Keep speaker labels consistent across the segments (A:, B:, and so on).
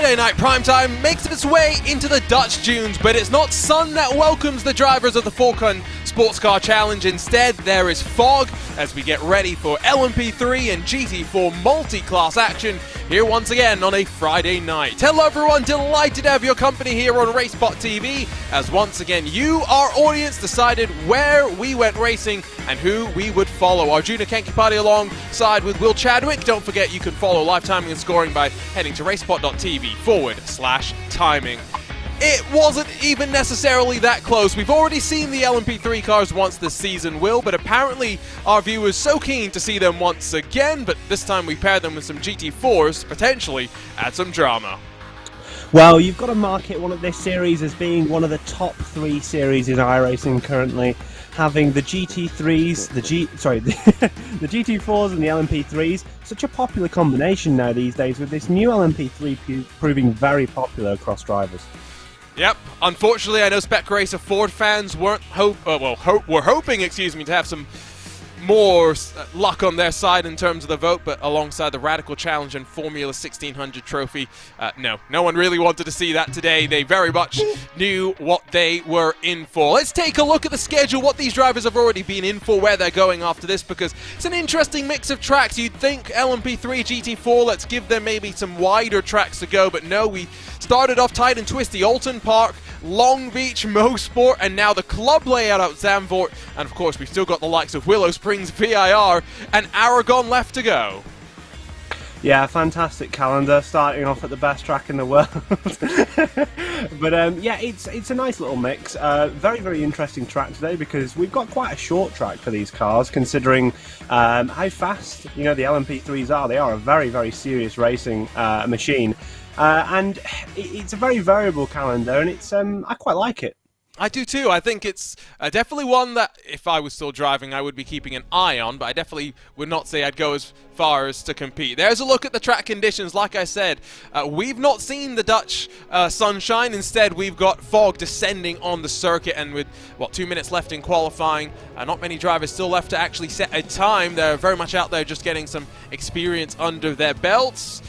A: Friday night primetime makes its way into the Dutch dunes, but it's not sun that welcomes the drivers of the Falken Sports Car Challenge. Instead, there is fog as we get ready for LMP3 and GT4 multi-class action here once again on a Friday night. Hello everyone, delighted to have your company here on RaceSpotTV as once again you, our audience, decided where we went racing and who we would follow. Arjuna Kenkipati alongside with Will Chadwick. Don't forget you can follow live timing and scoring by heading to RaceSpot.tv/timing. It wasn't even necessarily that close. We've already seen the LMP3 cars once this season, Will, but apparently our viewers so keen to see them once again, but this time we paired them with some GT4s to potentially add some drama.
B: Well, you've got to market one of this series as being one of the top 3 series in iRacing currently, having the GT3s, the GT4s and the LMP3s. Such a popular combination now these days, with this new LMP3 proving very popular across drivers.
A: Yep, unfortunately I know Spec Racer Ford fans were hoping to have some more luck on their side in terms of the vote, but alongside the Radical Challenge and Formula 1600 trophy, no one really wanted to see that today. They very much knew what they were in for. Let's take a look at the schedule, what these drivers have already been in for, where they're going after this, because it's an interesting mix of tracks. You'd think LMP3, GT4, let's give them maybe some wider tracks to go, but no, we started off tight and twisty. Alton Park, Long Beach, Mosport, and now the club layout at Zandvoort. And of course, we've still got the likes of Willow Springs, VIR, and Aragon left to go.
B: Yeah, fantastic calendar, starting off at the best track in the world. But yeah, it's a nice little mix. Very, very interesting track today because we've got quite a short track for these cars, considering how fast the LMP3s are. They are a very, very serious racing machine. And it's a very variable calendar, and it's I quite like it.
A: I do too. I think it's definitely one that, if I was still driving, I would be keeping an eye on, but I definitely would not say I'd go as far as to compete. There's a look at the track conditions. Like I said, we've not seen the Dutch sunshine. Instead, we've got fog descending on the circuit, and with, 2 minutes left in qualifying, not many drivers still left to actually set a time. They're very much out there just getting some experience under their belts.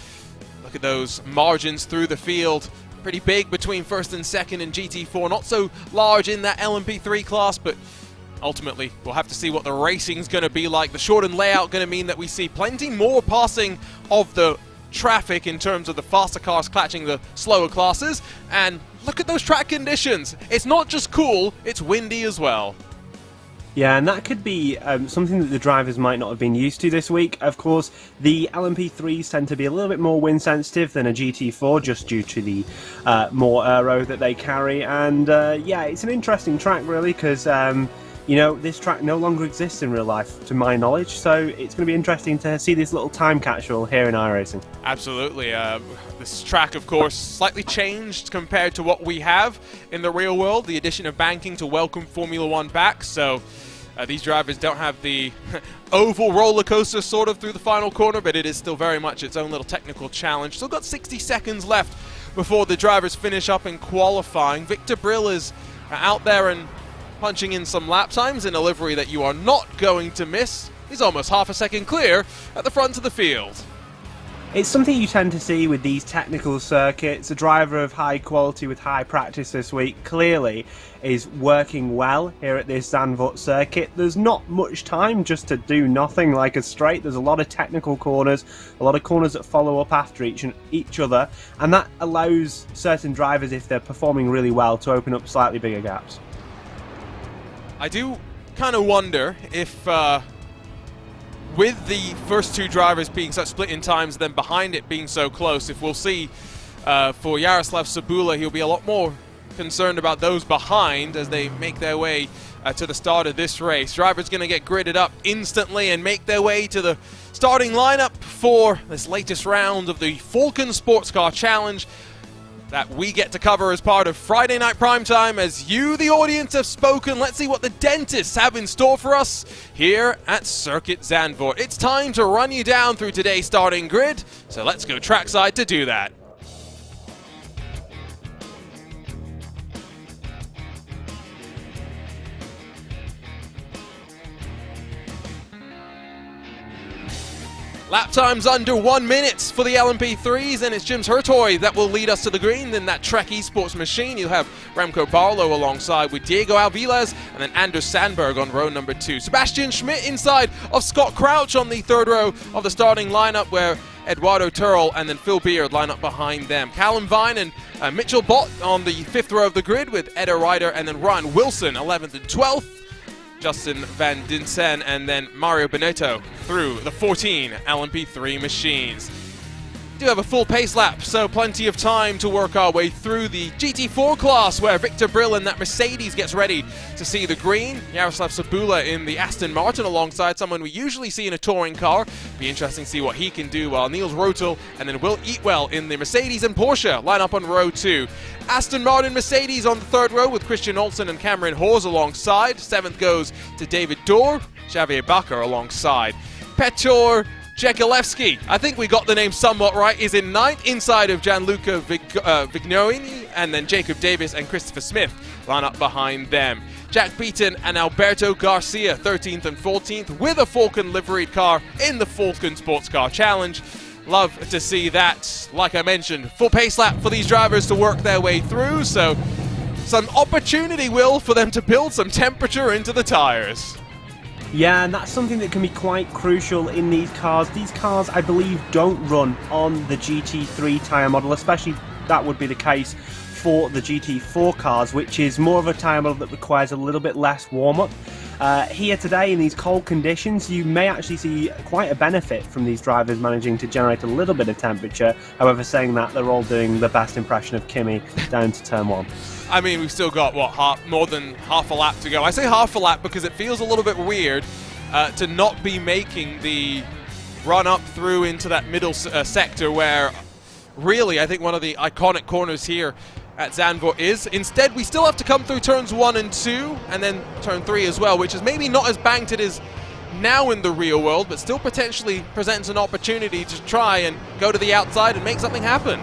A: Look at those margins through the field. Pretty big between first and second in GT4. Not so large in that LMP3 class, but ultimately we'll have to see what the racing's going to be like. The shortened layout going to mean that we see plenty more passing of the traffic in terms of the faster cars catching the slower classes. And look at those track conditions. It's not just cool, it's windy as well.
B: Yeah, and that could be something that the drivers might not have been used to this week. Of course, the LMP3s tend to be a little bit more wind sensitive than a GT4, just due to the more aero that they carry. And yeah, it's an interesting track really, because this track no longer exists in real life, to my knowledge. So it's going to be interesting to see this little time capsule here in iRacing.
A: Absolutely. This track, of course, slightly changed compared to what we have in the real world. The addition of banking to welcome Formula One back. So these drivers don't have the oval roller coaster sort of through the final corner, but it is still very much its own little technical challenge. Still got 60 seconds left before the drivers finish up in qualifying. Victor Brill is out there and punching in some lap times in a livery that you are not going to miss. He's almost half a second clear at the front of the field.
B: It's something you tend to see with these technical circuits. A driver of high quality with high practice this week clearly is working well here at this Zandvoort circuit. There's not much time just to do nothing like a straight. There's a lot of technical corners, a lot of corners that follow up after each other, and that allows certain drivers, if they're performing really well, to open up slightly bigger gaps.
A: I do kind of wonder if with the first 2 drivers being such split in times, then behind it being so close, if we'll see for Jaroslav Sabula, he'll be a lot more concerned about those behind as they make their way to the start of this race. Drivers going to get gridded up instantly and make their way to the starting lineup for this latest round of the Falken Sports Car Challenge that we get to cover as part of Friday Night Primetime. As you, the audience, have spoken, let's see what the dentists have in store for us here at Circuit Zandvoort. It's time to run you down through today's starting grid, so let's go trackside to do that. Lap times under 1 minute for the LMP3s, and it's Jim Hurtoy that will lead us to the green. Then that Trek Esports machine, you'll have Remco Barlow alongside with Diego Alviles, and then Anders Sandberg on row number 2. Sebastian Schmidt inside of Scott Crouch on the third row of the starting lineup, where Eduardo Turl and then Phil Beard line up behind them. Callum Vine and Mitchell Bott on the 5th row of the grid with Edda Ryder and then Ryan Wilson 11th and 12th. Justin Van Dinsen and then Mario Benetto through the 14 LMP3 machines. Do have a full pace lap, so plenty of time to work our way through the GT4 class, where Victor Brill in that Mercedes gets ready to see the green. Jaroslav Sabula in the Aston Martin alongside someone we usually see in a touring car. Be interesting to see what he can do, while Niels Rotel and then Will Eatwell in the Mercedes and Porsche line up on row 2. Aston Martin Mercedes on the 3rd row with Christian Olsen and Cameron Hawes alongside. 7th goes to David Dorr, Xavier Bakker alongside. Petr Czekalewski, I think we got the name somewhat right, is in 9th inside of Gianluca Vignoni, and then Jacob Davis and Christopher Smith line up behind them. Jack Beaton and Alberto Garcia 13th and 14th with a Falken liveried car in the Falken Sports Car Challenge. Love to see that. Like I mentioned, full pace lap for these drivers to work their way through, so some opportunity, Will, for them to build some temperature into the tyres.
B: Yeah, and that's something that can be quite crucial in these cars. These cars, I believe, don't run on the GT3 tyre model, especially that would be the case for the GT4 cars, which is more of a tyre model that requires a little bit less warm-up. Here today, in these cold conditions, you may actually see quite a benefit from these drivers managing to generate a little bit of temperature. However, saying that, they're all doing the best impression of Kimi down to turn 1.
A: I mean, we've still got, more than half a lap to go. I say half a lap because it feels a little bit weird to not be making the run up through into that middle sector, where really I think one of the iconic corners here at Zandvoort is. Instead, we still have to come through turns 1 and 2, and then turn 3 as well, which is maybe not as banked it is now in the real world, but still potentially presents an opportunity to try and go to the outside and make something happen.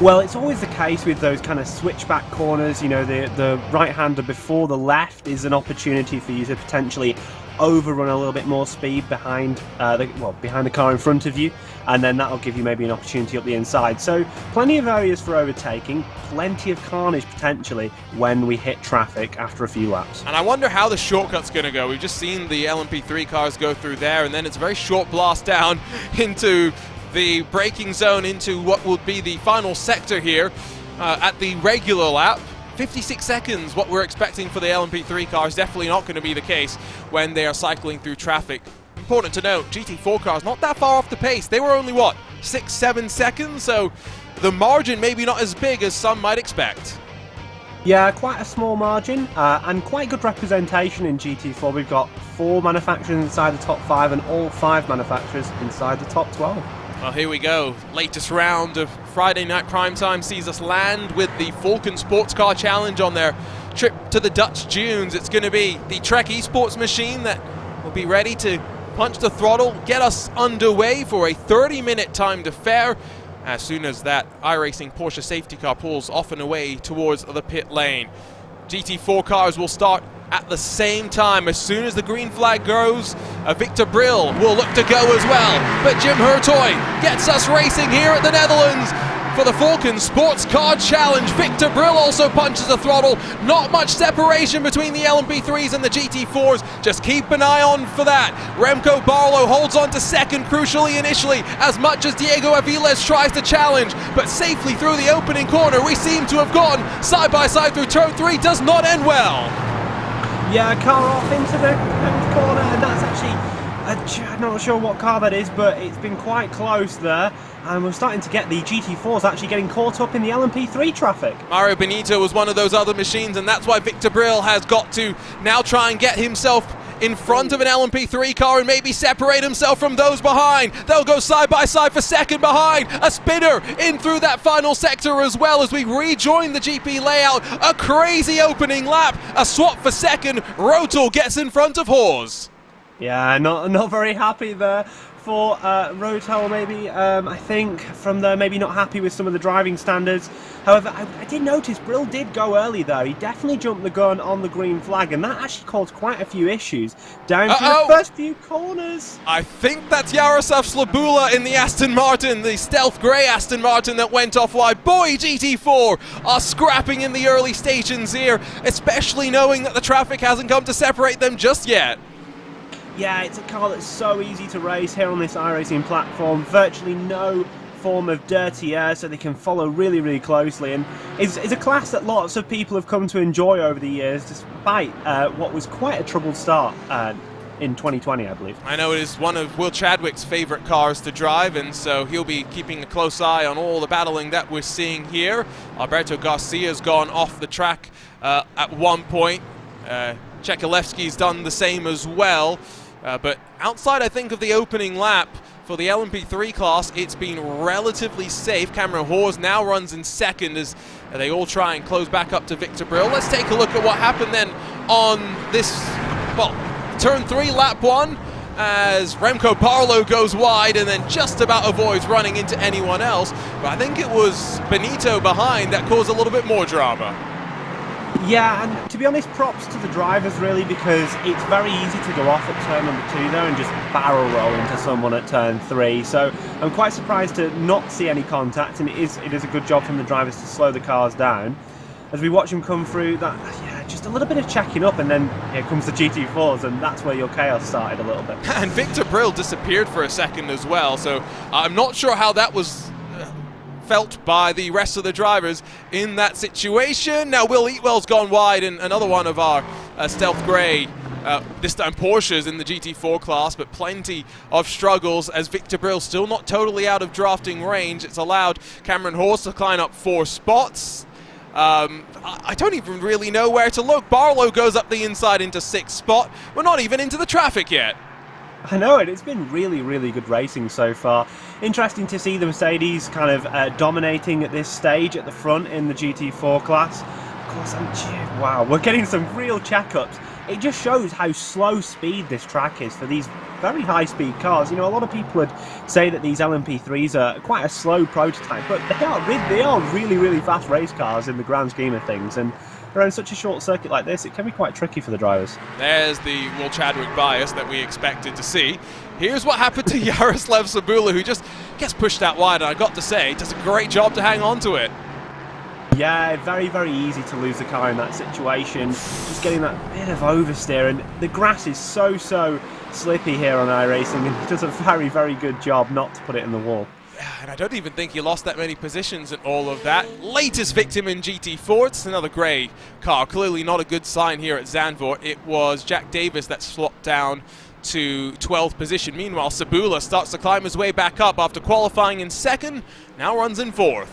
B: Well, it's always the case with those kind of switchback corners. You know, the right-hander before the left is an opportunity for you to potentially overrun a little bit more speed behind the car in front of you, and then that'll give you maybe an opportunity up the inside. So plenty of areas for overtaking, plenty of carnage potentially when we hit traffic after a few laps.
A: And I wonder how the shortcut's going to go. We've just seen the LMP3 cars go through there, and then it's a very short blast down into the braking zone into what would be the final sector here at the regular lap. 56 seconds, what we're expecting for the LMP3 car, is definitely not going to be the case when they are cycling through traffic. Important to note, GT4 cars not that far off the pace. They were only, 6-7 seconds? So the margin maybe not as big as some might expect.
B: Yeah, quite a small margin, and quite good representation in GT4. We've got 4 manufacturers inside the top 5 and all 5 manufacturers inside the top 12.
A: Well, here we go. Latest round of Friday Night Primetime sees us land with the Falken Sports Car Challenge on their trip to the Dutch Dunes. It's going to be the Trek Esports machine that will be ready to punch the throttle, get us underway for a 30-minute time to fair as soon as that iRacing Porsche safety car pulls off and away towards the pit lane. GT4 cars will start at the same time. As soon as the green flag goes, Victor Brill will look to go as well. But Jim Hurtoy gets us racing here at the Netherlands for the Falken Sports Car Challenge. Victor Brill also punches the throttle. Not much separation between the LMP3s and the GT4s. Just keep an eye on for that. Remco Barlow holds on to second, crucially initially, as much as Diego Aviles tries to challenge, but safely through the opening corner. We seem to have gone side by side through turn 3. Does not end well.
B: Yeah, car off into the corner, and that's actually, I'm not sure what car that is, but it's been quite close there, and we're starting to get the GT4s actually getting caught up in the LMP3 traffic.
A: Mario Benito was one of those other machines, and that's why Victor Brill has got to now try and get himself in front of an LMP3 car and maybe separate himself from those behind. They'll go side by side for second behind. A spinner in through that final sector as well as we rejoin the GP layout. A crazy opening lap. A swap for second. Rotel gets in front of Hawes.
B: Yeah, not very happy there for Rotel, maybe, I think, from the maybe not happy with some of the driving standards. However, I did notice Brill did go early there. He definitely jumped the gun on the green flag, and that actually caused quite a few issues down to the first few corners.
A: I think that's Yaroslav Slabula in the Aston Martin, the stealth grey Aston Martin that went off wide. Boy, GT4 are scrapping in the early stations here, especially knowing that the traffic hasn't come to separate them just yet.
B: Yeah, it's a car that's so easy to race here on this iRacing platform. Virtually no form of dirty air, so they can follow really, really closely. And it's a class that lots of people have come to enjoy over the years, despite what was quite a troubled start in 2020, I believe.
A: I know it is one of Will Chadwick's favourite cars to drive, and so he'll be keeping a close eye on all the battling that we're seeing here. Alberto Garcia's gone off the track at one point. Chekalevsky's done the same as well. But outside, I think, of the opening lap for the LMP3 class, it's been relatively safe. Cameron Hawes now runs in second as they all try and close back up to Victor Brill. Let's take a look at what happened then on this, well, turn 3, lap 1, as Remco Barlow goes wide and then just about avoids running into anyone else. But I think it was Benito behind that caused a little bit more drama.
B: Yeah, and to be honest, props to the drivers really, because it's very easy to go off at turn number 2 there and just barrel roll into someone at turn 3. So I'm quite surprised to not see any contact, and it is a good job from the drivers to slow the cars down. As we watch them come through, that just a little bit of checking up, and then here comes the GT4s, and that's where your chaos started a little bit.
A: And Victor Brill disappeared for a second as well, so I'm not sure how that was felt by the rest of the drivers in that situation. Now Will Eatwell's gone wide, and another one of our stealth grey, this time Porsches in the GT4 class, but plenty of struggles as Victor Brill still not totally out of drafting range. It's allowed Cameron Hawes to climb up 4 spots. I don't even really know where to look. Barlow goes up the inside into 6th spot. We're not even into the traffic yet.
B: I know it. It's been really, really good racing so far. Interesting to see the Mercedes kind of dominating at this stage at the front in the GT4 class. Of course, wow, we're getting some real checkups. It just shows how slow speed this track is for these very high-speed cars. You know, a lot of people would say that these LMP3s are quite a slow prototype, but they are really, really fast race cars in the grand scheme of things. And around such a short circuit like this, it can be quite tricky for the drivers.
A: There's the Will Chadwick bias that we expected to see. Here's what happened to Yaroslav Sabula, who just gets pushed out wide, and I got to say, does a great job to hang on to it.
B: Yeah, very, very easy to lose the car in that situation. Just getting that bit of oversteer, and the grass is so slippy here on iRacing, and he does a very, very good job not to put it in the wall.
A: And I don't even think he lost that many positions in all of that. Latest victim in GT4, it's another grey car. Clearly not a good sign here at Zandvoort. It was Jack Davis that swapped down to 12th position. Meanwhile, Sabula starts to climb his way back up after qualifying in 2nd, now runs in 4th.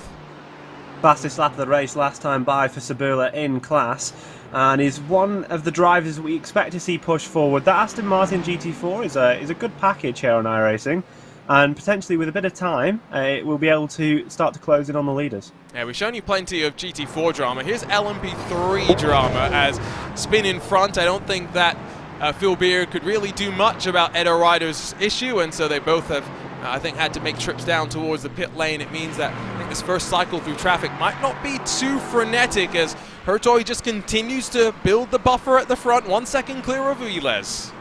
B: Fastest lap of the race last time by for Sabula in class, and is one of the drivers we expect to see push forward. That Aston Martin GT4 is a good package here on iRacing. And potentially with a bit of time, it will be able to start to close in on the leaders.
A: Yeah, we've shown you plenty of GT4 drama. Here's LMP3 drama as spin in front. I don't think that Phil Beard could really do much about Edo Ryder's issue, and so they both have, I think, had to make trips down towards the pit lane. It means that I think this first cycle through traffic might not be too frenetic as Hurtoy just continues to build the buffer at the front, 1 second clear of Viles.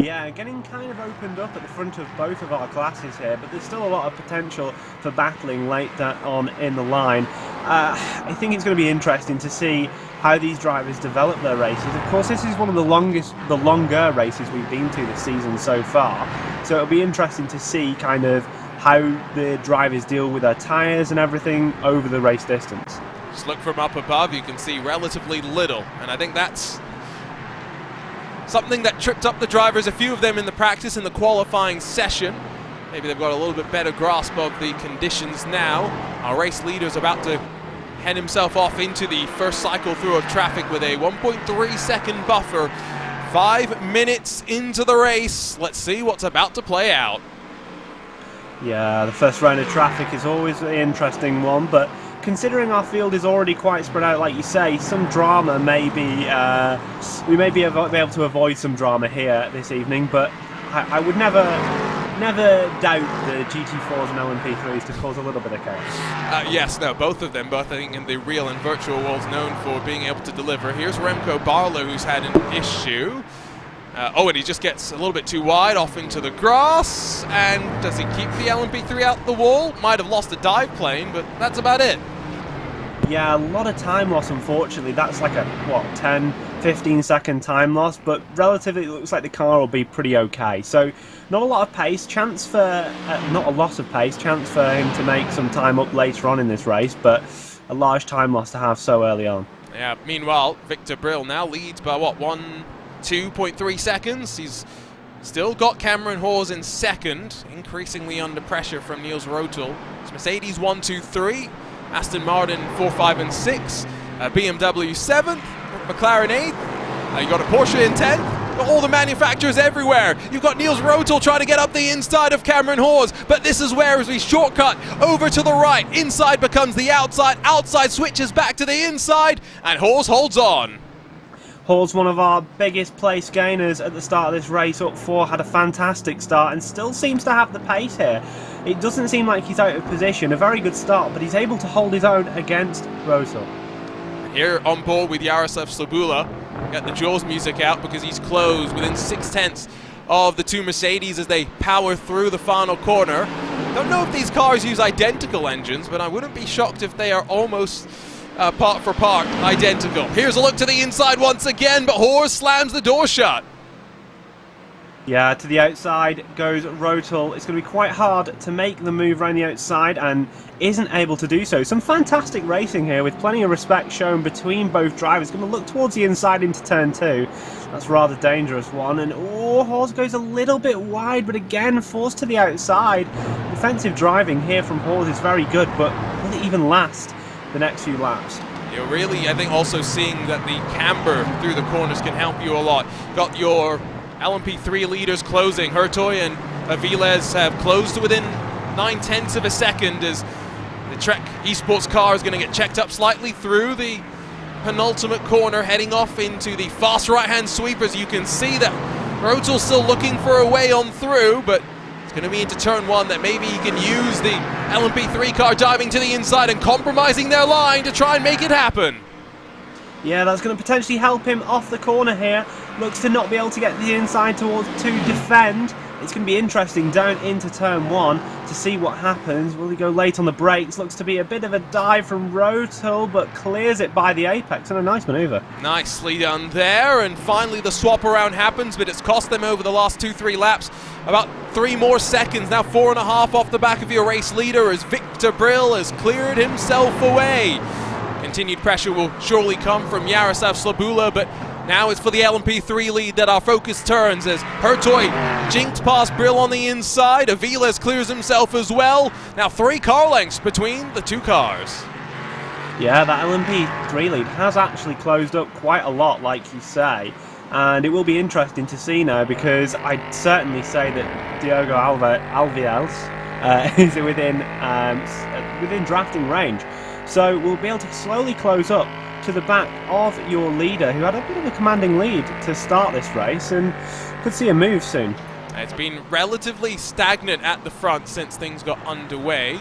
B: Yeah, getting kind of opened up at the front of both of our classes here, but there's still a lot of potential for battling late on in the line. I think it's going to be interesting to see how these drivers develop their races. Of course, this is one of the longer races we've been to this season so far, so it'll be interesting to see kind of how the drivers deal with their tyres and everything over the race distance.
A: Just look from up above, you can see relatively little, and I think that's something that tripped up the drivers, a few of them in the practice in the qualifying session. Maybe they've got a little bit better grasp of the conditions now. Our race leader's about to head himself off into the first cycle through of traffic with a 1.3 second buffer. 5 minutes into the race. Let's see what's about to play out.
B: Yeah, the first round of traffic is always an interesting one, but considering our field is already quite spread out, like you say, some drama may be, we may be able to avoid some drama here this evening, but I would never never doubt the GT4s and LMP3s to cause a little bit of chaos.
A: Yes, no, both of them, both I think in the real and virtual worlds, known for being able to deliver. Here's Remco Barlow, who's had an issue. And he just gets a little bit too wide off into the grass. And does he keep the LMP3 out the wall? Might have lost a dive plane, but that's about it.
B: Yeah, a lot of time loss, unfortunately. That's like a, 10, 15 second time loss, but relatively it looks like the car will be pretty okay. So not a lot of pace, chance for, not a loss of pace, chance for him to make some time up later on in this race, but a large time loss to have so early on.
A: Yeah, meanwhile, Victor Brill now leads by 2.3 seconds. He's still got Cameron Hawes in second, increasingly under pressure from Niels Rotel. It's Mercedes 1, 2, 3. Aston Martin 4, 5, and 6, BMW 7th, McLaren 8th, you got a Porsche in 10th, got all the manufacturers everywhere. You've got Niels Rotel trying to get up the inside of Cameron Hawes, but this is where, as we shortcut over to the right, inside becomes the outside, outside switches back to the inside, and Hawes holds on.
B: Hawes, one of our biggest place gainers at the start of this race, up 4, had a fantastic start and still seems to have the pace here. It doesn't seem like he's out of position, a very good start, but he's able to hold his own against Rotel.
A: Here on board with Jaroslav Slobula, got the Jaws music out because he's closed within 6/10 of the two Mercedes as they power through the final corner. Don't know if these cars use identical engines, but I wouldn't be shocked if they are almost part for part identical. Here's a look to the inside once again, but Hawes slams the door shut.
B: Yeah, to the outside goes Rotel. It's going to be quite hard to make the move around the outside and isn't able to do so. Some fantastic racing here with plenty of respect shown between both drivers. Going to look towards the inside into turn 2. That's a rather dangerous one. And Hawes goes a little bit wide, but again forced to the outside. Defensive driving here from Hawes is very good, but will it even last the next few laps?
A: You're really, I think, also seeing that the camber through the corners can help you a lot. Got your LMP3 leaders closing. Hurtoy and Aviles have closed to within 9/10 of a second as the Trek Esports car is going to get checked up slightly through the penultimate corner, heading off into the fast right-hand sweep. As you can see that Rotel's still looking for a way on through, but it's going to be into turn 1 that maybe he can use the LMP3 car diving to the inside and compromising their line to try and make it happen.
B: Yeah, that's going to potentially help him off the corner here. Looks to not be able to get the inside to defend. It's going to be interesting down into turn 1 to see what happens. Will he go late on the brakes? Looks to be a bit of a dive from Rotel, but clears it by the apex, and a nice manoeuvre. Nicely
A: done there, and finally the swap around happens, but it's cost them over the last 2-3 laps about 3 more seconds. Now 4.5 off the back of your race leader as Victor Brill has cleared himself away. Continued pressure will surely come from Jaroslav Slobula, but now it's for the LMP3 lead that our focus turns as Hurtoy jinked past Brill on the inside. Aviles clears himself as well. Now 3 car lengths between the two cars.
B: Yeah, that LMP3 lead has actually closed up quite a lot, like you say. And it will be interesting to see now, because I'd certainly say that Diogo Alviels is within drafting range. So we'll be able to slowly close up to the back of your leader, who had a bit of a commanding lead to start this race, and could see a move soon.
A: It's been relatively stagnant at the front since things got underway,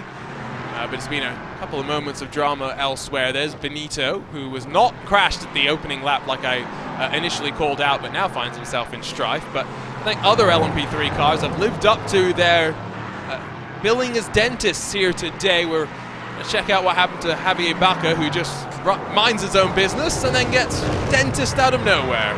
A: but it's been a couple of moments of drama elsewhere. There's Benito, who was not crashed at the opening lap like I initially called out, but now finds himself in strife. But I think other LMP3 cars have lived up to their billing as dentists here today. We're going to check out what happened to Javier Baca, who just minds his own business and then gets dentist out of nowhere.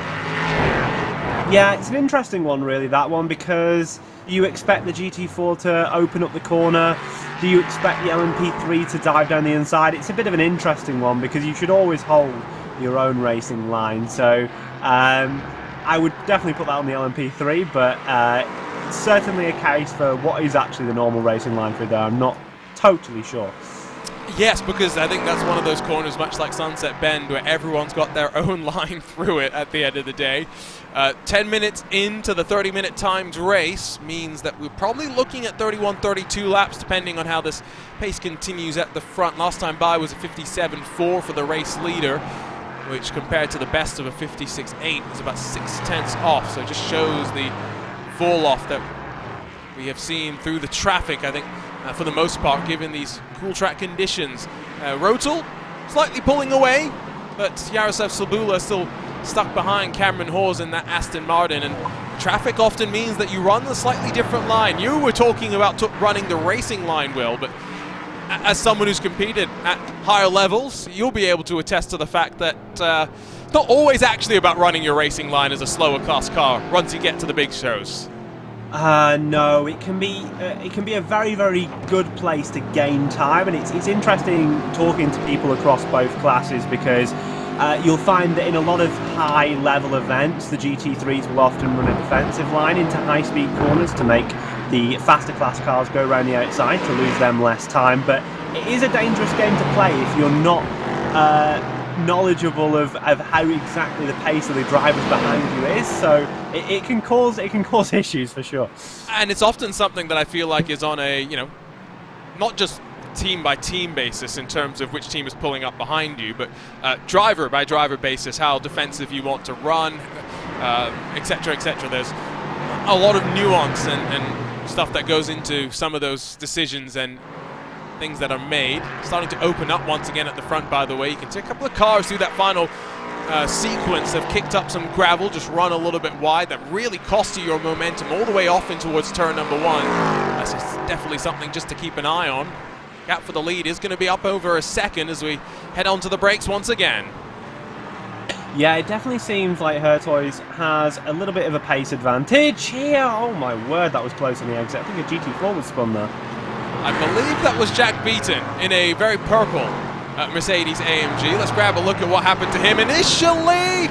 B: Yeah, it's an interesting one, really, that one, because you expect the GT4 to open up the corner. Do you expect the LMP3 to dive down the inside? It's a bit of an interesting one, because you should always hold your own racing line. So I would definitely put that on the LMP3, but it's certainly a case for what is actually the normal racing line through there. I'm not totally sure.
A: Yes, because I think that's one of those corners, much like Sunset Bend, where everyone's got their own line through it at the end of the day. 10 minutes into the 30-minute timed race means that we're probably looking at 31-32 laps, depending on how this pace continues at the front. Last time by was a 57.4 for the race leader, which compared to the best of a 56.8 is about 6/10 off. So it just shows the fall off that we have seen through the traffic, I think, for the most part, given these cool track conditions. Rotel slightly pulling away, but Yaroslav Sabula still stuck behind Cameron Hawes in that Aston Martin, and traffic often means that you run a slightly different line. You were talking about running the racing line, Will, but as someone who's competed at higher levels, you'll be able to attest to the fact that it's not always actually about running your racing line as a slower class car once you get to the big shows.
B: No, it can be a very, very good place to gain time, and it's interesting talking to people across both classes, because you'll find that in a lot of high-level events, the GT3s will often run a defensive line into high-speed corners to make the faster class cars go around the outside to lose them less time. But it is a dangerous game to play if you're not knowledgeable of how exactly the pace of the drivers behind you is. So it can cause issues for sure.
A: And it's often something that I feel like is on a, not just team by team basis in terms of which team is pulling up behind you, but driver by driver basis, how defensive you want to run, etc., etc. There's a lot of nuance and stuff that goes into some of those decisions and things that are made. Starting to open up once again at the front, by the way. You can see a couple of cars through that final sequence have kicked up some gravel, just run a little bit wide. That really costs you your momentum all the way off in towards turn number 1. That's definitely something just to keep an eye on. Gap for the lead is going to be up over a second as we head on to the brakes once again.
B: Yeah, it definitely seems like Hertoys has a little bit of a pace advantage here. Oh my word, that was close on the exit. I think a GT4 was spun there.
A: I believe that was Jack Beaton in a very purple Mercedes AMG. Let's grab a look at what happened to him initially,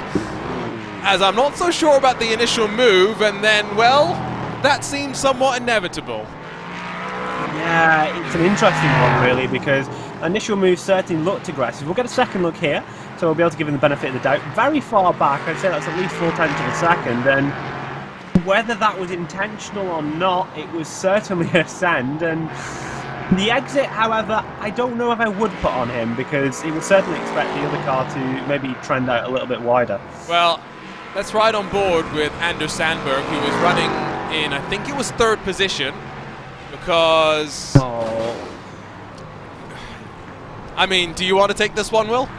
A: as I'm not so sure about the initial move, and then, well, that seems somewhat inevitable.
B: Yeah, it's an interesting one, really, because initial move certainly looked aggressive. We'll get a second look here, so we'll be able to give him the benefit of the doubt. Very far back, I'd say that's at least 0.4 of a second, and whether that was intentional or not, it was certainly a send. And the exit, however, I don't know if I would put on him, because he would certainly expect the other car to maybe trend out a little bit wider.
A: Well, let's ride on board with Anders Sandberg, who was running in, I think it was 3rd position, because...
B: Oh.
A: I mean, do you want to take this one, Will?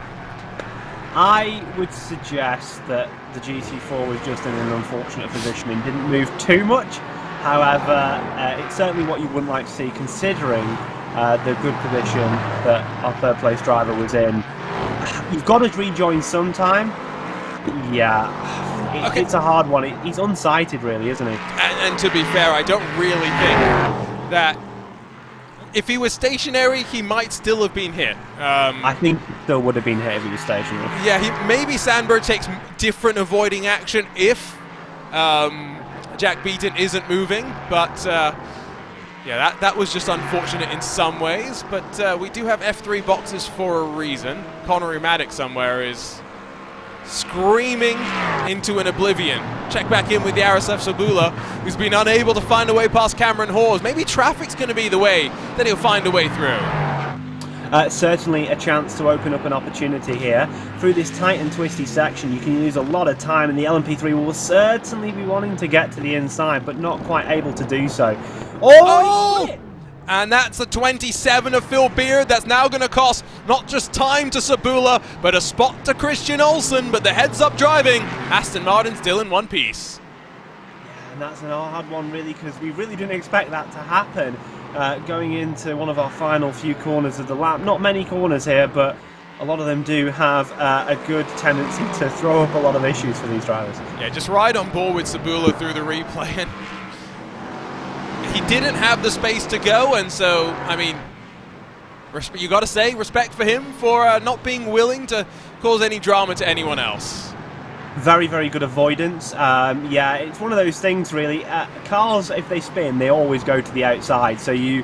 B: I would suggest that the GT4 was just in an unfortunate position and didn't move too much. However, it's certainly what you wouldn't like to see, considering the good position that our 3rd place driver was in. You've got to rejoin sometime. Yeah, it's a hard one. He's unsighted, really, isn't he?
A: And to be fair, I don't really think that if he was stationary, he might still have been hit.
B: I think he still would have been hit if he was stationary.
A: Yeah, maybe Sandberg takes different avoiding action if Jack Beaton isn't moving, but yeah, that was just unfortunate in some ways. But we do have F3 boxes for a reason. Connery Maddox somewhere is screaming into an oblivion. Check back in with Yaroslav Sabula, who's been unable to find a way past Cameron Hawes. Maybe traffic's going to be the way that he'll find a way through.
B: Certainly a chance to open up an opportunity here. Through this tight and twisty section, you can lose a lot of time, and the LMP3 will certainly be wanting to get to the inside, but not quite able to do so. Oh!
A: And that's a 27 of Phil Beard. That's now going to cost not just time to Sabula, but a spot to Christian Olsen. But the heads-up driving, Aston Martin still in one piece.
B: Yeah, and that's an hard one, really, because we really didn't expect that to happen. Going into one of our final few corners of the lap. Not many corners here, but a lot of them do have a good tendency to throw up a lot of issues for these drivers.
A: Yeah, just ride on board with Sabula through the replay. And he didn't have the space to go, and so, I mean, you got to say respect for him for not being willing to cause any drama to anyone else.
B: Very, very good avoidance. Yeah, it's one of those things, really. Cars, if they spin, they always go to the outside. So you,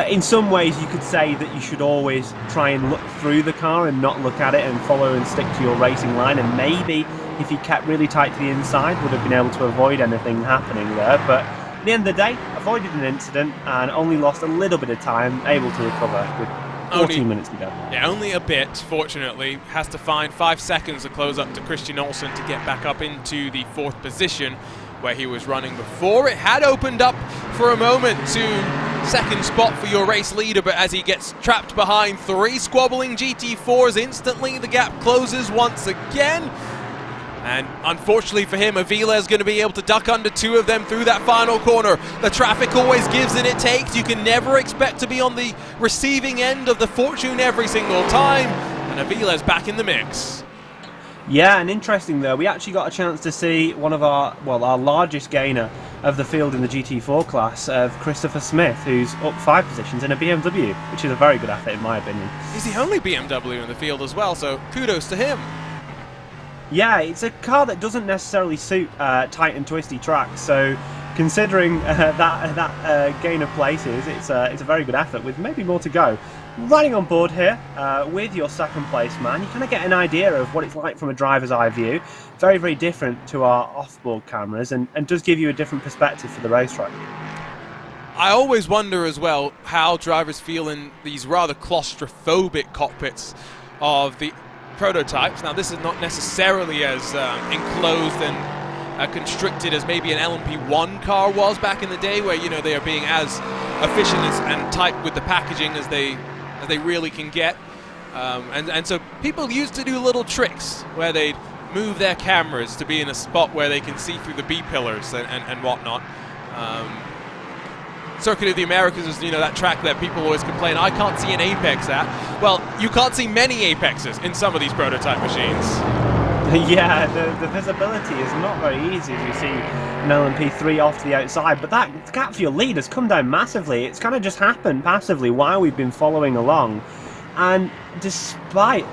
B: in some ways, you could say that you should always try and look through the car and not look at it and follow and stick to your racing line. And maybe if you kept really tight to the inside, would have been able to avoid anything happening there. But at the end of the day, avoided an incident and only lost a little bit of time, able to recover with 14 minutes to go.
A: Yeah, only a bit, fortunately. Has to find 5 seconds to close up to Christian Olsen to get back up into the 4th position. where he was running before. It had opened up for a moment to second spot for your race leader, but as he gets trapped behind 3 squabbling GT4s, instantly the gap closes once again. And unfortunately for him, Avila is going to be able to duck under 2 of them through that final corner. The traffic always gives and it takes. You can never expect to be on the receiving end of the fortune every single time. And Avila is back in the mix.
B: Yeah, and interesting though, we actually got a chance to see one of our largest gainer of the field in the GT4 class, of Christopher Smith, who's up 5 positions in a BMW, which is a very good effort in my opinion.
A: He's the only BMW in the field as well, so kudos to him.
B: Yeah, it's a car that doesn't necessarily suit tight and twisty tracks, so considering that gain of places, it's a very good effort with maybe more to go. Riding on board here with your second place man, you kind of get an idea of what it's like from a driver's eye view. Very, very different to our off-board cameras, and does give you a different perspective for the racetrack.
A: I always wonder as well how drivers feel in these rather claustrophobic cockpits of the prototypes. Now, this is not necessarily as enclosed and constricted as maybe an LMP1 car was back in the day, where, you know, they are being as efficient and tight with the packaging as they really can get. And so people used to do little tricks where they'd move their cameras to be in a spot where they can see through the B-pillars and whatnot. Circuit of the Americas is, you know, that track that people always complain, I can't see an apex at. Well, you can't see many apexes in some of these prototype machines.
B: Yeah, the visibility is not very easy as you see an LMP3 off to the outside, but that gap for your lead has come down massively. It's kind of just happened passively while we've been following along. And despite...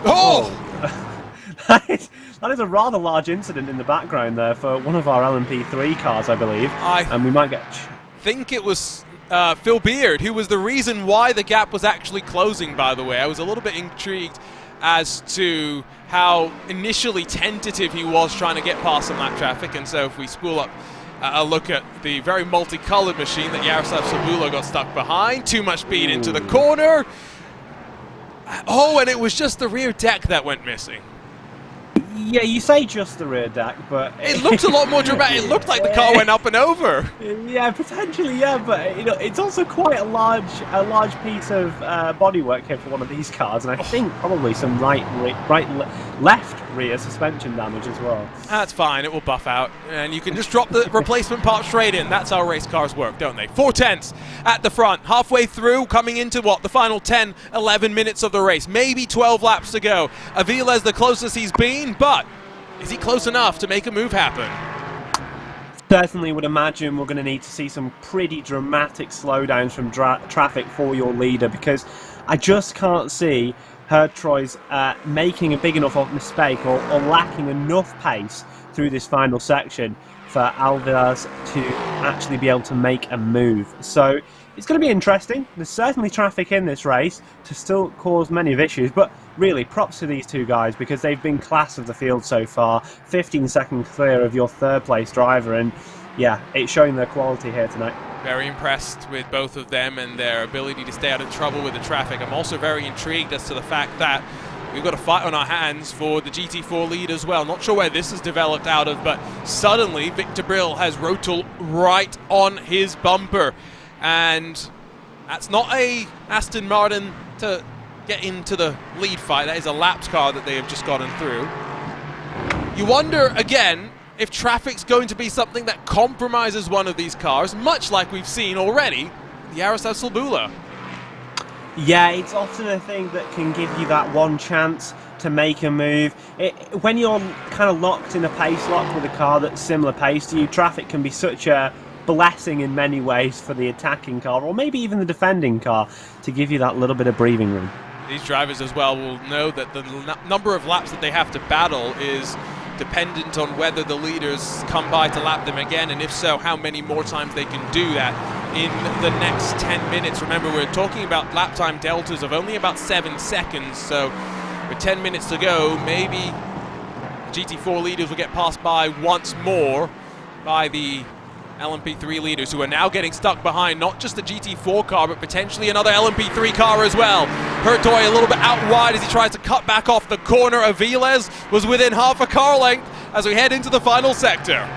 B: that is a rather large incident in the background there for one of our LMP3 cars, I believe. And we might get...
A: I think it was Phil Beard who was the reason why the gap was actually closing, by the way. I was a little bit intrigued as to how initially tentative he was trying to get past some of that traffic. And so if we spool up a look at the very multicolored machine that Yaroslav Sabula got stuck behind, too much speed into the corner. Oh, and it was just the rear deck that went missing.
B: Yeah, you say just the rear deck, but...
A: It looked a lot more dramatic. It looked like the car went up and over.
B: Yeah, potentially, yeah, but you know, it's also quite a large piece of bodywork here for one of these cars, and I think probably some left rear suspension damage as well.
A: That's fine, it will buff out, and you can just drop the replacement part straight in. That's how race cars work, don't they? 4/10 at the front, halfway through, coming into what, the final 10, 11 minutes of the race, maybe 12 laps to go. Avila's the closest he's been, but is he close enough to make a move happen?
B: Certainly would imagine we're going to need to see some pretty dramatic slowdowns from traffic for your leader, because I just can't see Hertroy's making a big enough mistake or lacking enough pace through this final section for Alvarez to actually be able to make a move. So it's going to be interesting. There's certainly traffic in this race to still cause many of issues, but really props to these two guys because they've been class of the field so far. 15 seconds clear of your third place driver, and yeah, it's showing their quality here tonight.
A: Very impressed with both of them and their ability to stay out of trouble with the traffic. I'm also very intrigued as to the fact that we've got a fight on our hands for the GT4 lead as well. Not sure where this has developed out of, but suddenly Victor Brill has Rotel right on his bumper. And that's not a Aston Martin to get into the lead fight. That is a lapped car that they have just gotten through. You wonder, again, if traffic's going to be something that compromises one of these cars, much like we've seen already, the Yaroslav Sabula.
B: Yeah, it's often a thing that can give you that one chance to make a move. When you're kind of locked in a pace lock with a car that's similar pace to you, traffic can be such a blessing in many ways for the attacking car, or maybe even the defending car, to give you that little bit of breathing room.
A: These drivers as well will know that the number of laps that they have to battle is dependent on whether the leaders come by to lap them again, and if so, how many more times they can do that in the next 10 minutes. Remember, we're talking about lap time deltas of only about 7 seconds, so with 10 minutes to go, maybe GT4 leaders will get passed by once more by the LMP3 leaders, who are now getting stuck behind not just the GT4 car, but potentially another LMP3 car as well. Hertoy a little bit out wide as he tries to cut back off the corner. Aviles was within half a car length as we head into the final sector.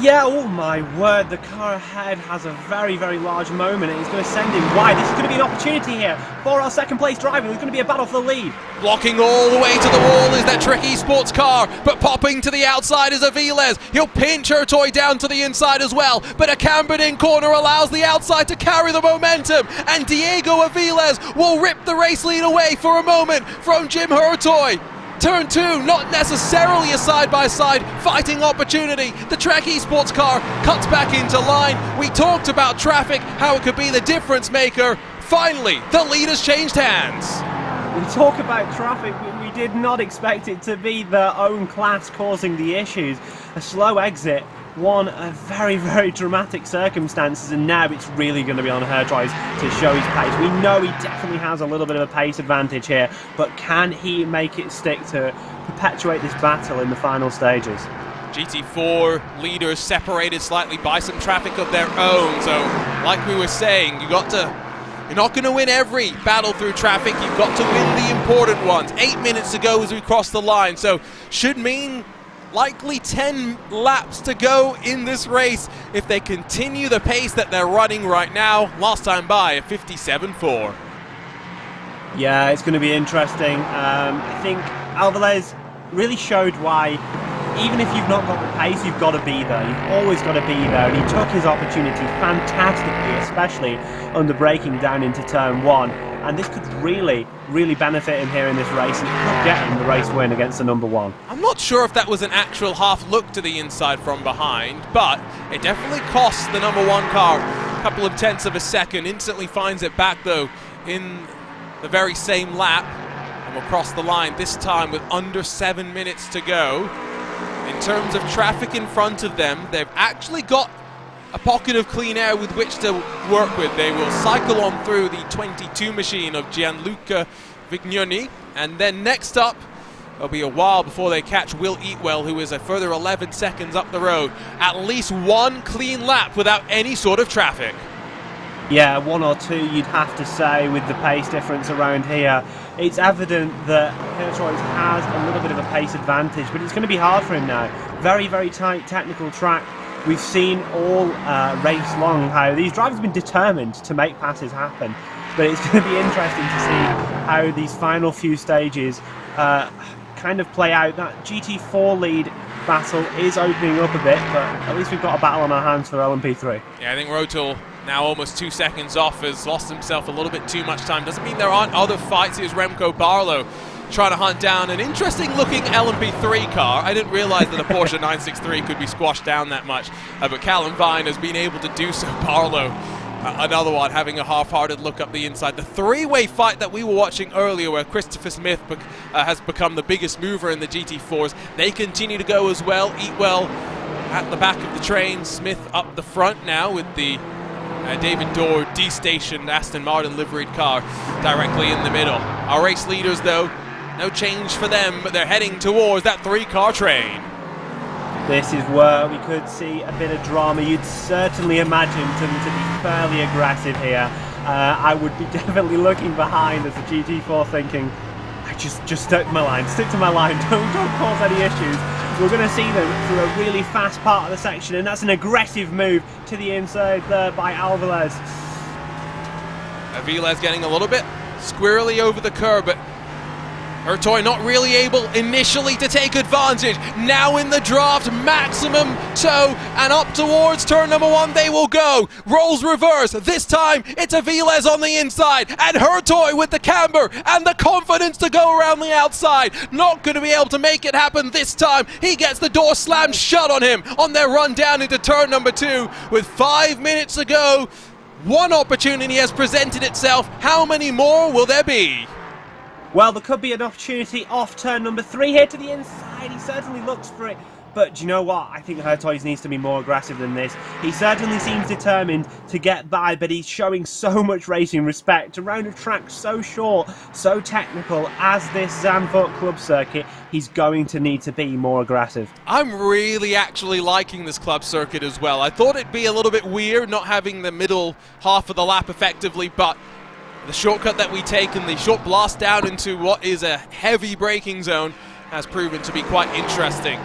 B: Yeah, oh my word, the car ahead has a very, very large moment and it's going to send him wide. This is going to be an opportunity here for our second place driver. There's going to be a battle for the lead.
A: Blocking all the way to the wall is that Tricky Sports Car, but popping to the outside is Aviles. He'll pinch Hertoy down to the inside as well, but a cambered in corner allows the outside to carry the momentum, and Diego Aviles will rip the race lead away for a moment from Jim Hertoy. Turn 2, not necessarily a side-by-side fighting opportunity. The Trek Esports car cuts back into line. We talked about traffic, how it could be the difference maker. Finally, the lead has changed hands.
B: We talk about traffic, we did not expect it to be their own class causing the issues. A slow exit, one of very, very dramatic circumstances, and now it's really going to be on Hertoy to show his pace. We know he definitely has a little bit of a pace advantage here, but can he make it stick to perpetuate this battle in the final stages?
A: GT4 leaders separated slightly by some traffic of their own, so like we were saying, you're not going to win every battle through traffic, you've got to win the important ones. 8 minutes to go as we cross the line, so should mean likely 10 laps to go in this race if they continue the pace that they're running right now. Last time by, a 57.4.
B: Yeah, it's going to be interesting. I think Alvarez really showed why, even if you've not got the pace, you've got to be there. You've always got to be there, and he took his opportunity fantastically, especially under braking down into turn 1. And this could really, really benefit him here in this race, and it could get him the race win against the number 1.
A: I'm not sure if that was an actual half look to the inside from behind, but it definitely costs the number 1 car a couple of tenths of a second. Instantly finds it back though in the very same lap, and will cross the line this time with under 7 minutes to go. In terms of traffic in front of them, they've actually got a pocket of clean air with which to work with. They will cycle on through the 22 machine of Gianluca Vignoni, and then next up, it'll be a while before they catch Will Eatwell, who is a further 11 seconds up the road. At least one clean lap without any sort of traffic.
B: Yeah, 1 or 2 you'd have to say with the pace difference around here. It's evident that Hertoy has a little bit of a pace advantage, but it's going to be hard for him now. Very, very tight technical track. We've seen all race long how these drivers have been determined to make passes happen, but it's going to be interesting to see how these final few stages kind of play out. That GT4 lead battle is opening up a bit, but at least we've got a battle on our hands for LMP3.
A: Yeah, I think Rotul, now almost 2 seconds off, has lost himself a little bit too much time. Doesn't mean there aren't other fights. Here's Remco Barlow trying to hunt down an interesting looking LMP3 car. I didn't realize that a Porsche 963 could be squashed down that much, but Callum Vine has been able to do so. Barlow, another one, having a half-hearted look up the inside. The three-way fight that we were watching earlier, where Christopher Smith has become the biggest mover in the GT4s, they continue to go as well. Eatwell at the back of the train, Smith up the front now with the David Dorr D-stationed Aston Martin liveried car directly in the middle. Our race leaders, though, no change for them, but they're heading towards that 3-car train.
B: This is where we could see a bit of drama. You'd certainly imagine them to be fairly aggressive here. I would be definitely looking behind as a GT4 thinking, I just stick to my line, don't cause any issues. We're going to see them through a really fast part of the section, and that's an aggressive move to the inside there by Alvarez.
A: Aviles getting a little bit squirrely over the curb, but Hertoy not really able initially to take advantage. Now in the draft, maximum toe, and up towards turn number 1 they will go. Rolls reverse. This time it's Aviles on the inside, and Hertoy with the camber and the confidence to go around the outside. Not going to be able to make it happen this time. He gets the door slammed shut on him on their run down into turn number 2 with 5 minutes to go. One opportunity has presented itself. How many more will there be?
B: Well, there could be an opportunity off turn number 3 here to the inside. He certainly looks for it. But do you know what? I think Hertoy needs to be more aggressive than this. He certainly seems determined to get by, but he's showing so much racing respect. Around a track so short, so technical as this Zandvoort club circuit, he's going to need to be more aggressive. I'm
A: really actually liking this club circuit as well. I thought it'd be a little bit weird not having the middle half of the lap effectively, but the shortcut that we take and the short blast down into what is a heavy braking zone has proven to be quite interesting.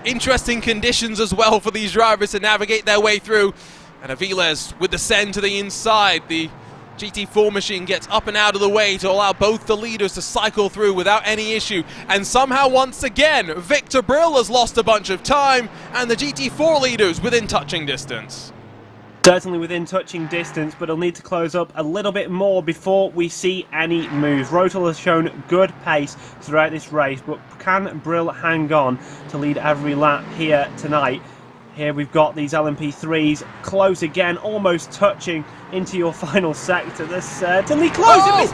A: interesting conditions as well for these drivers to navigate their way through. And Aviles with the send to the inside. The GT4 machine gets up and out of the way to allow both the leaders to cycle through without any issue. And somehow, once again, Victor Brill has lost a bunch of time, and the GT4 leaders within touching distance.
B: Certainly within touching distance, but he'll need to close up a little bit more before we see any moves. Rotel has shown good pace throughout this race, but can Brill hang on to lead every lap here tonight? Here we've got these LMP3s close again, almost touching into your final sector. They're certainly close.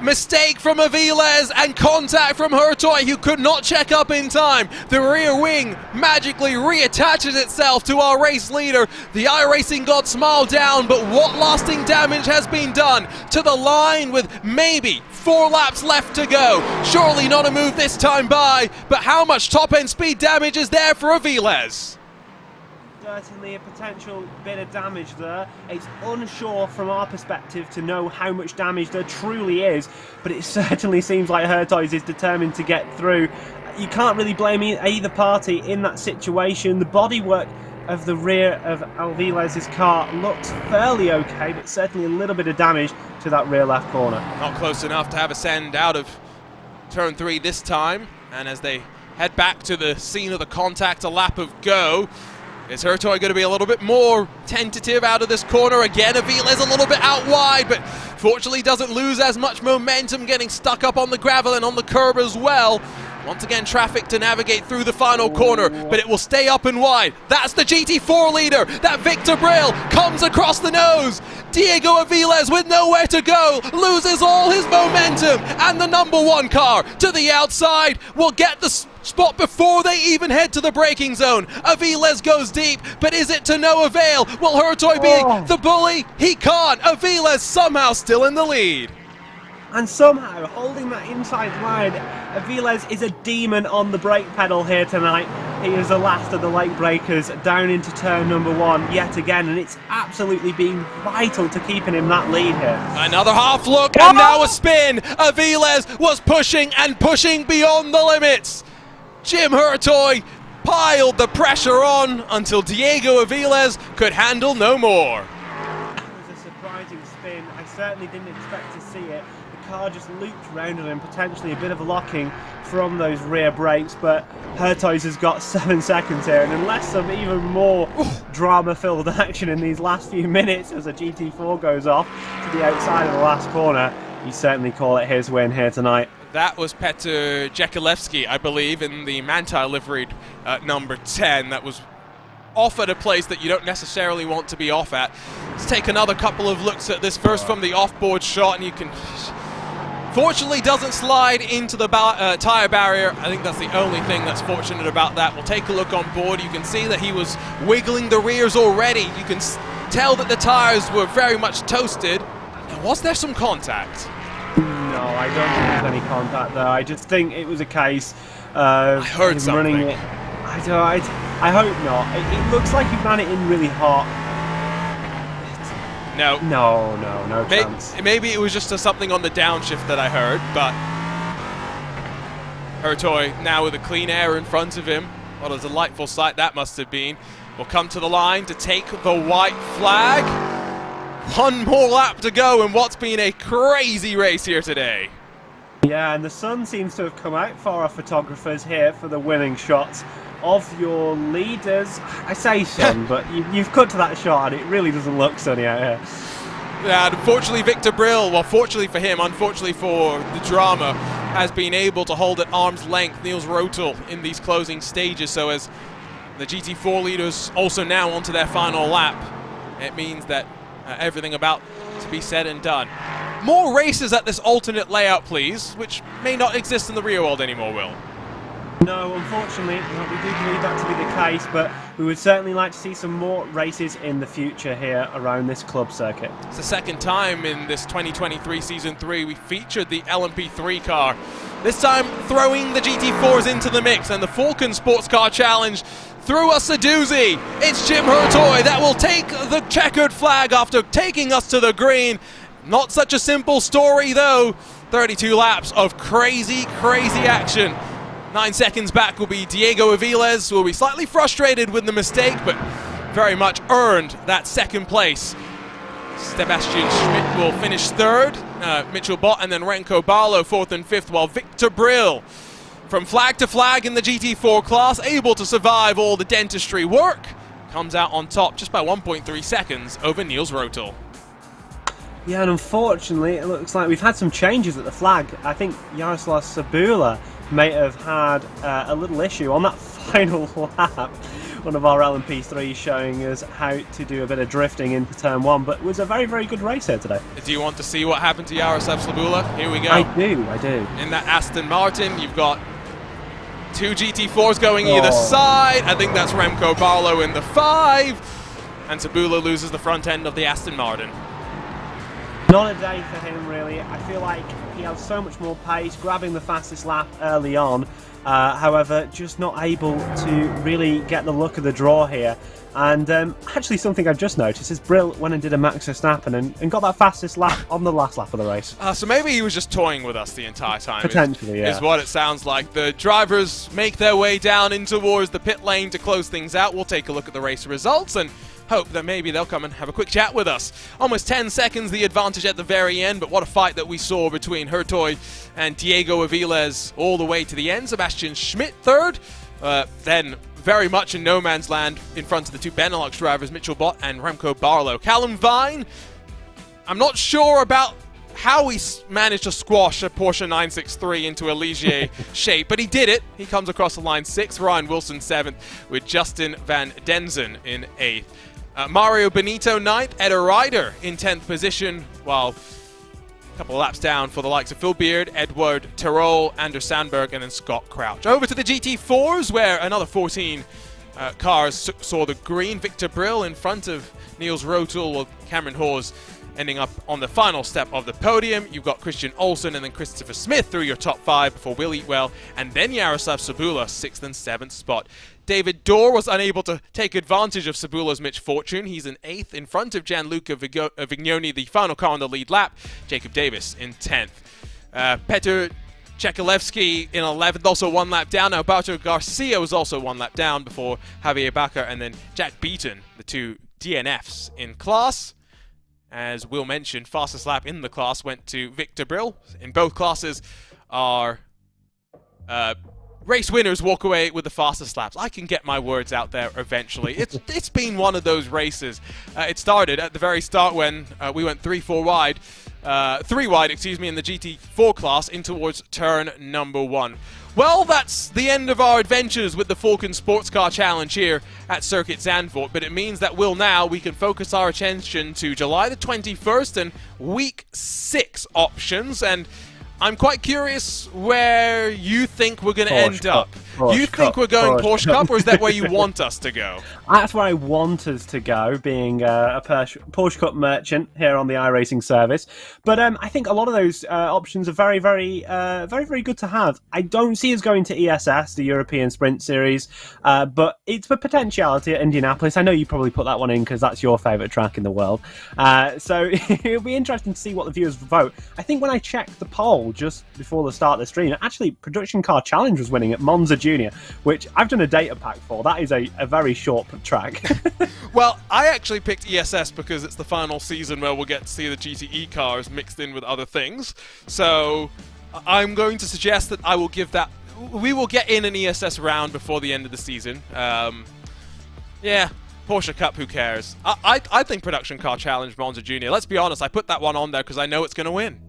A: Mistake from Aviles and contact from Hurtoy, who could not check up in time. The rear wing magically reattaches itself to our race leader. The iRacing god smiled down, but what lasting damage has been done to the line with maybe 4 laps left to go? Surely not a move this time by, but how much top-end speed damage is there for Aviles?
B: Certainly a potential bit of damage there. It's unsure from our perspective to know how much damage there truly is, but it certainly seems like Hurtoys is determined to get through. You can't really blame either party in that situation. The bodywork of the rear of Aviles' car looks fairly okay, but certainly a little bit of damage to that rear left corner.
A: Not close enough to have a send out of turn 3 this time, and as they head back to the scene of the contact, a lap of go. Is Hurtoy going to be a little bit more tentative out of this corner? Again, Aviles a little bit out wide, but fortunately doesn't lose as much momentum, getting stuck up on the gravel and on the curb as well. Once again, traffic to navigate through the final corner, but it will stay up and wide. That's the GT4 leader. That Victor Brill comes across the nose. Diego Aviles with nowhere to go, loses all his momentum, and the #1 car to the outside will get the spot before they even head to the braking zone. Aviles goes deep, but is it to no avail? Will Hurtoy be the bully? He can't. Aviles somehow still in the lead.
B: And somehow, holding that inside line, Aviles is a demon on the brake pedal here tonight. He is the last of the late breakers down into turn #1 yet again, and it's absolutely been vital to keeping him that lead here.
A: Another half look, and now a spin. Aviles was pushing and pushing beyond the limits. Jim Hurtoy piled the pressure on until Diego Aviles could handle no more.
B: It was a surprising spin. I certainly didn't expect to see it. The car just looped round and potentially a bit of a locking from those rear brakes, but Hurtoys has got 7 seconds here, and unless some even more drama-filled action in these last few minutes as a GT4 goes off to the outside of the last corner, you certainly call it his win here tonight.
A: That was Petr Jekalevsky, I believe, in the Manti liveried number 10. That was off at a place that you don't necessarily want to be off at. Let's take another couple of looks at this first from the off-board shot, and you can... Fortunately doesn't slide into the tyre barrier. I think that's the only thing that's fortunate about that. We'll take a look on board. You can see that he was wiggling the rears already. You can tell that the tyres were very much toasted. Now, was there some contact?
B: No, I don't think there's any contact there. I just think it was a case of him running it. I hope not. It looks like he ran it in really hot.
A: No.
B: No chance.
A: Maybe it was just something on the downshift that I heard, but Hurtoy now with a clean air in front of him. What a delightful sight that must have been. Will come to the line to take the white flag. One more lap to go in what's been a crazy race here today.
B: Yeah, and the sun seems to have come out for our photographers here for the winning shots of your leaders. I say sun, but you've cut to that shot and it really doesn't look sunny out here.
A: Yeah, unfortunately Victor Brill, well fortunately for him, unfortunately for the drama, has been able to hold at arm's length Niels Rotel in these closing stages, so as the GT4 leaders also now onto their final lap, it means that everything about to be said and done. More races at this alternate layout, please, which may not exist in the real world anymore, Will.
B: No, unfortunately, we do believe that to be the case, but we would certainly like to see some more races in the future here around this club circuit.
A: It's the second time in this 2023 Season 3 we featured the LMP3 car. This time throwing the GT4s into the mix, and the Falken Sports Car Challenge threw us a doozy. It's Jim Hurtoy that will take the checkered flag after taking us to the green. Not such a simple story though. 32 laps of crazy action. 9 seconds back will be Diego Aviles, who will be slightly frustrated with the mistake, but very much earned that second place. Sebastian Schmidt will finish third, Mitchell Bott, and then Remco Barlow fourth and fifth, while Victor Brill, from flag to flag in the GT4 class, able to survive all the dentistry work, comes out on top just by 1.3 seconds over Niels Rotel.
B: Yeah, and unfortunately, it looks like we've had some changes at the flag. I think Jaroslav Sabula may have had a little issue on that final lap. One of our LMP3s showing us how to do a bit of drifting into turn one, but it was a very, very good race here today.
A: Do you want to see what happened to Jaroslav Sabula? Here we go.
B: I do.
A: In that Aston Martin, you've got two GT4s going either side. I think that's Remco Barlow in the 5. And Sabula loses the front end of the Aston Martin.
B: Not a day for him, really. I feel like he has so much more pace, grabbing the fastest lap early on. However, just not able to really get the look of the draw here. And actually, something I've just noticed is Brill went and did a Max Verstappen and got that fastest lap on the last lap of the race.
A: So maybe he was just toying with us the entire time.
B: Potentially, yeah.
A: Is what it sounds like. The drivers make their way down in towards the pit lane to close things out. We'll take a look at the race results and hope that maybe they'll come and have a quick chat with us. Almost 10 seconds the advantage at the very end, but what a fight that we saw between Hurtoy and Diego Aviles all the way to the end. Sebastian Schmidt third, then very much in no man's land in front of the two Benelux drivers, Mitchell Bott and Remco Barlow. Callum Vine, I'm not sure about how he managed to squash a Porsche 963 into a Ligier shape, but he did it. He comes across the line 6th, Ryan Wilson 7th, with Justin Van Denzen in 8th. Mario Benito 9th, Ed Ryder in 10th position, while a couple of laps down for the likes of Phil Beard, Edward Terol, Anders Sandberg, and then Scott Crouch. Over to the GT4s, where another 14 cars saw the green. Victor Brill in front of Niels Rotel, or Cameron Hawes ending up on the final step of the podium. You've got Christian Olsen and then Christopher Smith through your top 5 before Will Eatwell, and then Jaroslav Sabula, 6th and 7th spot. David Dorr was unable to take advantage of Sabula's misfortune. He's in 8th in front of Gianluca Vignoni, the final car on the lead lap. Jacob Davis in 10th. Petr Czekalewski in 11th, also one lap down. Alberto Garcia was also one lap down before Javier Baca, and then Jack Beaton, the two DNFs in class. As Will mentioned, fastest lap in the class went to Victor Brill. In both classes, our race winners walk away with the fastest laps. I can get my words out there eventually. It's been one of those races. It started at the very start when we went 3 wide, in the GT4 class in towards turn number 1. Well, that's the end of our adventures with the Falken Sports Car Challenge here at Circuit Zandvoort, but it means that we can focus our attention to July the 21st and week 6 options, and I'm quite curious where you think we're going to end up. You think we're going Porsche Cup, or is that where you want us to go?
B: That's where I want us to go, being a Porsche Cup merchant here on the iRacing service. But I think a lot of those options are very, very good to have. I don't see us going to ESS, the European Sprint Series, but it's a potentiality at Indianapolis. I know you probably put that one in because that's your favourite track in the world. So it'll be interesting to see what the viewers vote. I think when I checked the poll just before the start of the stream, actually Production Car Challenge was winning at Monza Junior, which I've done a data pack for. That is a very short track.
A: Well, I actually picked ESS because it's the final season where we'll get to see the GTE cars mixed in with other things. So I'm going to suggest that we will get in an ESS round before the end of the season. Yeah, Porsche Cup, who cares? I think Production Car Challenge Monza Junior. Let's be honest, I put that one on there because I know it's going to win.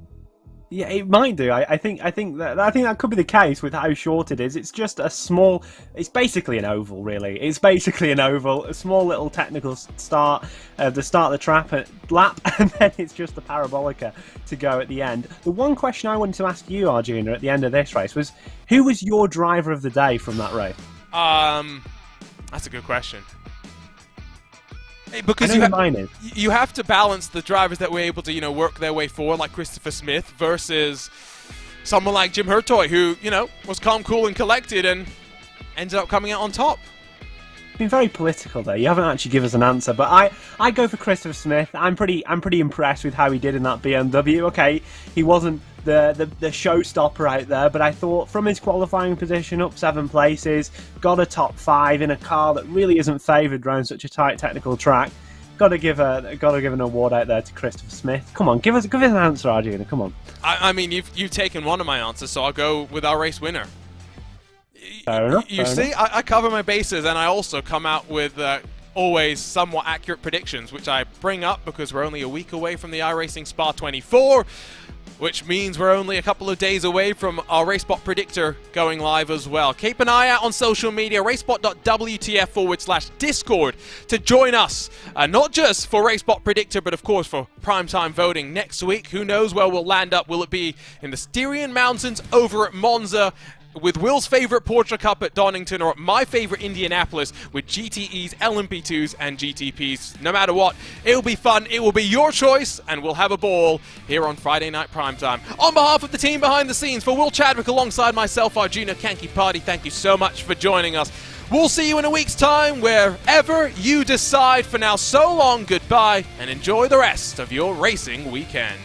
B: Yeah, it might do. I think that could be the case with how short it is. It's just a small. It's basically an oval, really. It's basically an oval, a small little technical start, the start of the lap, and then it's just the parabolica to go at the end. The one question I wanted to ask you, Arjuna, at the end of this race was, who was your driver of the day from that race?
A: That's a good question. Because you have to balance the drivers that were able to, work their way forward, like Christopher Smith, versus someone like Jim Hurtoy, who, was calm, cool, and collected, and ended up coming out on top.
B: Been very political there. You haven't actually given us an answer, but I go for Christopher Smith. I'm pretty impressed with how he did in that BMW. Okay, he wasn't the showstopper out there, but I thought from his qualifying position up 7 places, got a top 5 in a car that really isn't favoured around such a tight technical track. Got to give an award out there to Christopher Smith. Come on, give us an answer, Arjuna. Come on.
A: I mean, you've taken one of my answers, so I'll go with our race winner.
B: Fair enough.
A: You see, I cover my bases, and I also come out with always somewhat accurate predictions, which I bring up because we're only a week away from the iRacing Spa 24, which means we're only a couple of days away from our RaceSpot Predictor going live as well. Keep an eye out on social media, racespot.wtf/Discord to join us, not just for RaceSpot Predictor, but of course for primetime voting next week. Who knows where we'll land up? Will it be in the Styrian Mountains over at Monza, with Will's favourite Porsche Cup at Donington, or my favourite Indianapolis with GTEs, LMP2s and GTPs? No matter what, it'll be fun. It will be your choice, and we'll have a ball here on Friday Night Primetime. On behalf of the team behind the scenes, for Will Chadwick alongside myself, Arjuna Kanki-Party, thank you so much for joining us. We'll see you in a week's time, wherever you decide. For now, so long, goodbye, and enjoy the rest of your racing weekend.